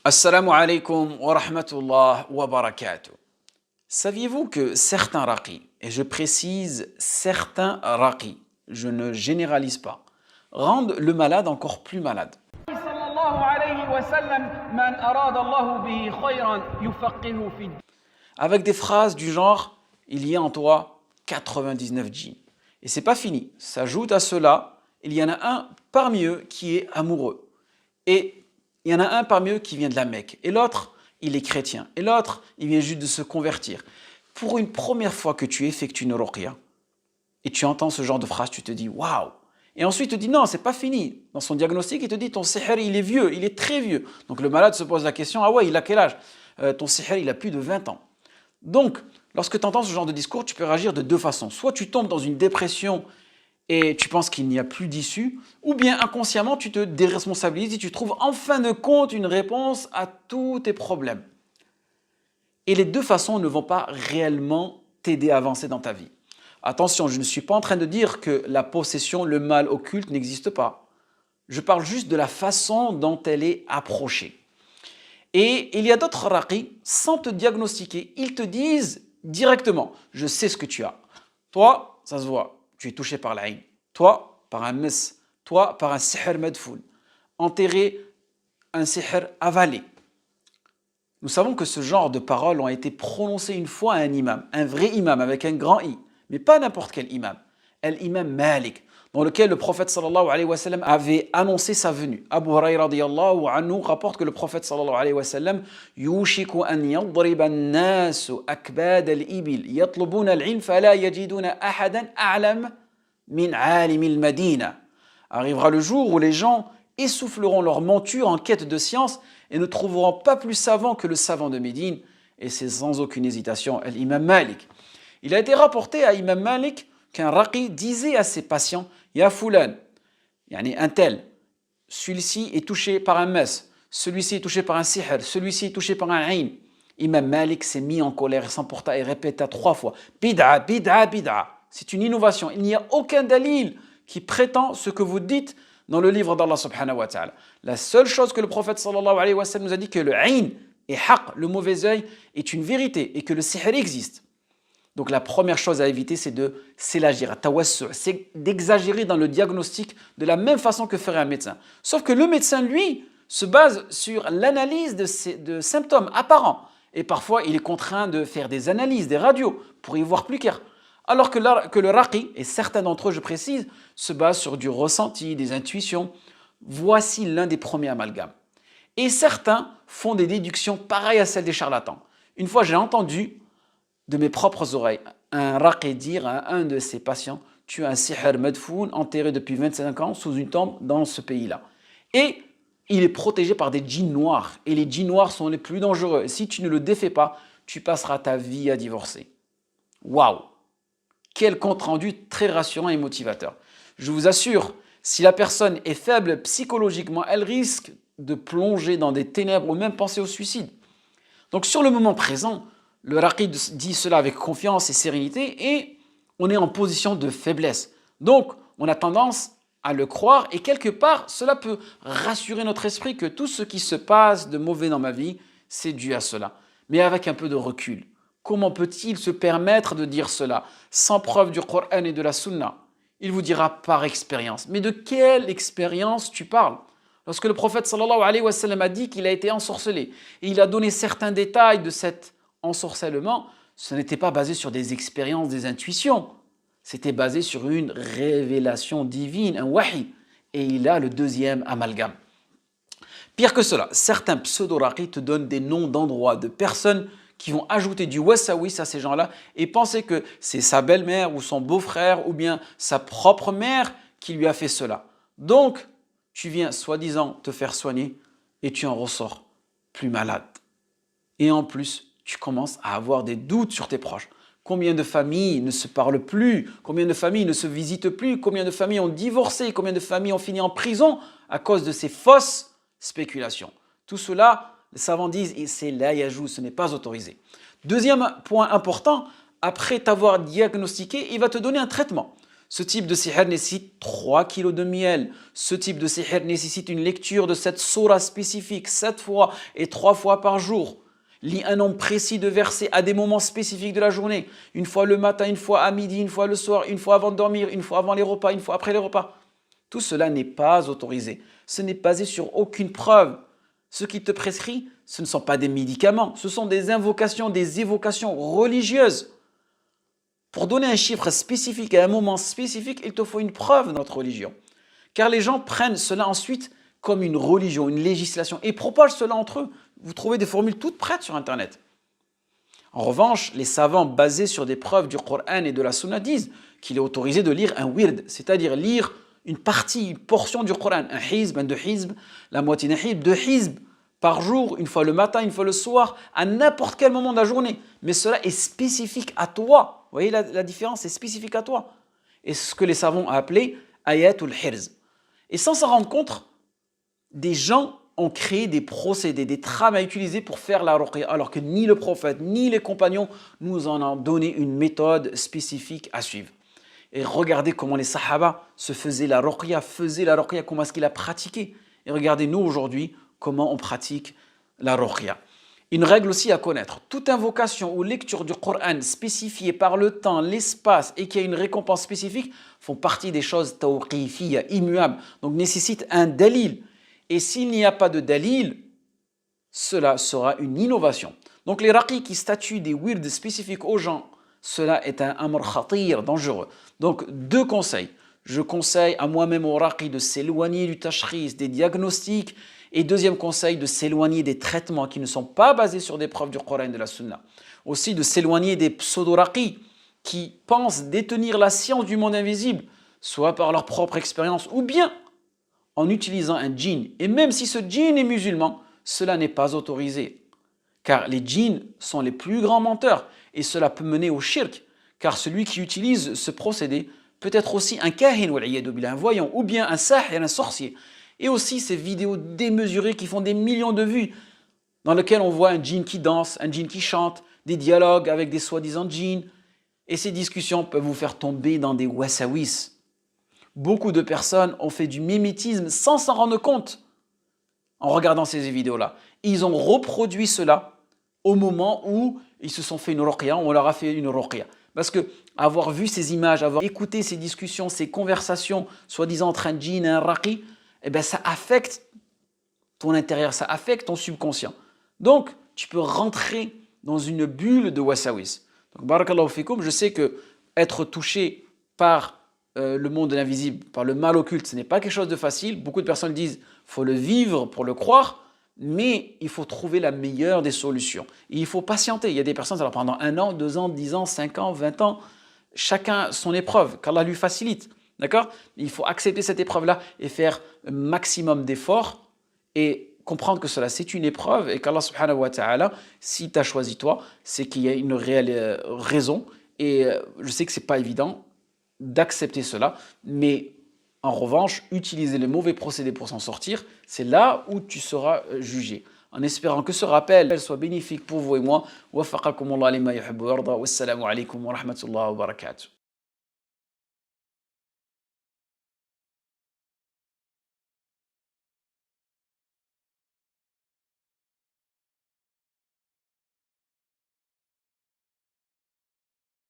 Assalamu alaikum wa rahmatullah wa barakatuh. Saviez-vous que certains raqis, et je précise certains raqis, je ne généralise pas, rendent le malade encore plus malade? صلى الله عليه وسلم من أراد الله به خيرا يفقهه في الدين. Avec des phrases du genre il y a en toi 99 djinns. Et c'est pas fini. S'ajoute à cela, il y en a un parmi eux qui est amoureux. Et il y en a un parmi eux qui vient de la Mecque. Et l'autre, il est chrétien. Et l'autre, il vient juste de se convertir. Pour une première fois que tu effectues une ruqya, et tu entends ce genre de phrase, tu te dis waouh. Et ensuite, il te dit non, c'est pas fini. Dans son diagnostic, il te dit ton sihr, il est vieux, il est très vieux. Donc le malade se pose la question, ah ouais, il a quel âge? Ton sihr, il a plus de 20 ans. Donc, lorsque tu entends ce genre de discours, tu peux réagir de deux façons. Soit tu tombes dans une dépression et tu penses qu'il n'y a plus d'issue, ou bien inconsciemment, tu te déresponsabilises et tu trouves en fin de compte une réponse à tous tes problèmes. Et les deux façons ne vont pas réellement t'aider à avancer dans ta vie. Attention, je ne suis pas en train de dire que la possession, le mal occulte n'existe pas. Je parle juste de la façon dont elle est approchée. Et il y a d'autres raqis, sans te diagnostiquer, ils te disent directement, je sais ce que tu as. Toi, ça se voit, tu es touché par l'aïn. Toi, par un mes. Toi, par un sihr madfoun. Enterré, un sihr avalé. Nous savons que ce genre de paroles ont été prononcées une fois à un imam, un vrai imam avec un grand I, mais pas n'importe quel imam, l'imam Malik, dans lequel le prophète sallallahu alayhi wa sallam avait annoncé sa venue. Abu Hurayrah radiyallahu anhu rapporte que le prophète sallallahu alayhi wa sallam yushiku an yadriba an-nasu akbad al-ibil yatlubuna al-ilm fala yajiduna ahadan a'lam min alim al-Madina. Arrivera le jour où les gens essouffleront leur monture en quête de science et ne trouveront pas plus savant que le savant de Médine, et c'est sans aucune hésitation l'imam Malik. Il a été rapporté à Imam Malik qu'un raqi disait à ses patients Ya Fulan, yani un tel, celui-ci est touché par un mes, celui-ci est touché par un sihr, celui-ci est touché par un ayn. Imam Malik s'est mis en colère et s'emporta et répéta 3 fois Bid'a, bid'a, bid'a. C'est une innovation. Il n'y a aucun dalil qui prétend ce que vous dites dans le livre d'Allah subhanahu wa ta'ala. La seule chose que le prophète sallallahu alayhi wa sallam nous a dit que le ayn et haq, le mauvais œil, est une vérité et que le sihr existe. Donc la première chose à éviter, c'est de s'élagir, c'est d'exagérer dans le diagnostic de la même façon que ferait un médecin. Sauf que le médecin, lui, se base sur l'analyse de symptômes apparents. Et parfois, il est contraint de faire des analyses, des radios, pour y voir plus clair. Alors que le raqi, et certains d'entre eux, je précise, se basent sur du ressenti, des intuitions. Voici l'un des premiers amalgames. Et certains font des déductions pareilles à celles des charlatans. Une fois, j'ai entendu de mes propres oreilles un raqi dire à un de ses patients tu as un sihr madfoun enterré depuis 25 ans sous une tombe dans ce pays-là. Et il est protégé par des djinns noirs. Et les djinns noirs sont les plus dangereux. Et si tu ne le défais pas, tu passeras ta vie à divorcer. Waouh! Quel compte-rendu très rassurant et motivateur. Je vous assure, si la personne est faible psychologiquement, elle risque de plonger dans des ténèbres ou même penser au suicide. Donc sur le moment présent, le raqi dit cela avec confiance et sérénité et on est en position de faiblesse. Donc on a tendance à le croire et quelque part cela peut rassurer notre esprit que tout ce qui se passe de mauvais dans ma vie, c'est dû à cela. Mais avec un peu de recul. Comment peut-il se permettre de dire cela sans preuve du Coran et de la Sunna? Il vous dira par expérience. Mais de quelle expérience tu parles? Lorsque le prophète sallallahu alayhi wa sallam a dit qu'il a été ensorcelé et il a donné certains détails de cet ensorcellement, ce n'était pas basé sur des expériences, des intuitions. C'était basé sur une révélation divine, un wahi. Et il a le deuxième amalgame. Pire que cela, certains pseudo-raqis te donnent des noms d'endroits, de personnes qui vont ajouter du wasawis à ces gens-là et penser que c'est sa belle-mère ou son beau-frère ou bien sa propre mère qui lui a fait cela. Donc, tu viens soi-disant te faire soigner et tu en ressors plus malade. Et en plus, tu commences à avoir des doutes sur tes proches. Combien de familles ne se parlent plus? Combien de familles ne se visitent plus? Combien de familles ont divorcé? Combien de familles ont fini en prison à cause de ces fausses spéculations? Tout cela, les savants disent, et c'est la yajou, ce n'est pas autorisé. Deuxième point important, après t'avoir diagnostiqué, il va te donner un traitement. Ce type de sihr nécessite 3 kilos de miel. Ce type de sihr nécessite une lecture de cette sourate spécifique 7 fois et 3 fois par jour. Lis un nombre précis de versets à des moments spécifiques de la journée. Une fois le matin, une fois à midi, une fois le soir, une fois avant de dormir, une fois avant les repas, une fois après les repas. Tout cela n'est pas autorisé. Ce n'est basé sur aucune preuve. Ce qui te prescrit, ce ne sont pas des médicaments, ce sont des invocations, des évocations religieuses. Pour donner un chiffre spécifique à un moment spécifique, il te faut une preuve dans notre religion. Car les gens prennent cela ensuite comme une religion, une législation, et propagent cela entre eux. Vous trouvez des formules toutes prêtes sur Internet. En revanche, les savants basés sur des preuves du Coran et de la Sunna disent qu'il est autorisé de lire un wird, c'est-à-dire lire une partie, une portion du Coran, un hizb, un deux hizb, la moitié d'un hizb, 2 hizb par jour, une fois le matin, une fois le soir, à n'importe quel moment de la journée. Mais cela est spécifique à toi. Vous voyez la différence, c'est spécifique à toi. Et ce que les savants ont appelé ayatul hirz. Et sans s'en rendre compte, des gens ont créé des procédés, des trames à utiliser pour faire la ruqya, alors que ni le prophète, ni les compagnons nous en ont donné une méthode spécifique à suivre. Et regardez comment les sahaba se faisaient la ruqya, comment est-ce qu'ils la pratiquaient. Et regardez nous aujourd'hui, comment on pratique la ruqya. Une règle aussi à connaître, toute invocation ou lecture du Coran spécifiée par le temps, l'espace et qui a une récompense spécifique font partie des choses tawqifiyya, immuables, donc nécessitent un dalil. Et s'il n'y a pas de dalil, cela sera une innovation. Donc les raqis qui statuent des wirds spécifiques aux gens, cela est un amr khatir, dangereux. Donc 2 conseils. Je conseille à moi-même au raqi de s'éloigner du tashkhis, des diagnostics. Et 2e conseil, de s'éloigner des traitements qui ne sont pas basés sur des preuves du Coran et de la Sunna. Aussi de s'éloigner des pseudo-raqis qui pensent détenir la science du monde invisible, soit par leur propre expérience ou bien en utilisant un djinn. Et même si ce djinn est musulman, cela n'est pas autorisé. Car les djinns sont les plus grands menteurs et cela peut mener au shirk. Car celui qui utilise ce procédé peut être aussi un kahin, un voyant, ou bien un sahir, un sorcier. Et aussi ces vidéos démesurées qui font des millions de vues, dans lesquelles on voit un djinn qui danse, un djinn qui chante, des dialogues avec des soi-disant djinns. Et ces discussions peuvent vous faire tomber dans des wasawis. Beaucoup de personnes ont fait du mimétisme sans s'en rendre compte en regardant ces vidéos-là. Ils ont reproduit cela au moment où ils se sont fait une ruqya, on leur a fait une ruqya. Parce que avoir vu ces images, avoir écouté ces discussions, ces conversations, soi-disant entre un djinn et un raqi, eh bien, ça affecte ton intérieur, ça affecte ton subconscient. Donc, tu peux rentrer dans une bulle de wasawis. Donc, barakallahu fikoum, je sais que être touché par le monde de l'invisible, par le mal occulte, ce n'est pas quelque chose de facile. Beaucoup de personnes disent qu'il faut le vivre pour le croire, mais il faut trouver la meilleure des solutions. Et il faut patienter. Il y a des personnes, alors pendant 1 an, 2 ans, 10 ans, 5 ans, 20 ans, chacun son épreuve, qu'Allah lui facilite. D'accord? Il faut accepter cette épreuve-là et faire un maximum d'efforts et comprendre que cela c'est une épreuve et qu'Allah subhanahu wa ta'ala, si tu as choisi toi, c'est qu'il y a une réelle raison. Et je sais que ce n'est pas évident d'accepter cela, mais en revanche, utiliser les mauvais procédés pour s'en sortir, c'est là où tu seras jugé. En espérant que ce rappel soit bénéfique pour vous et moi. Waffaqakumullah lima yuhibbu wa yarda. Wassalamu alaikum wa rahmatullahi wa barakatuh.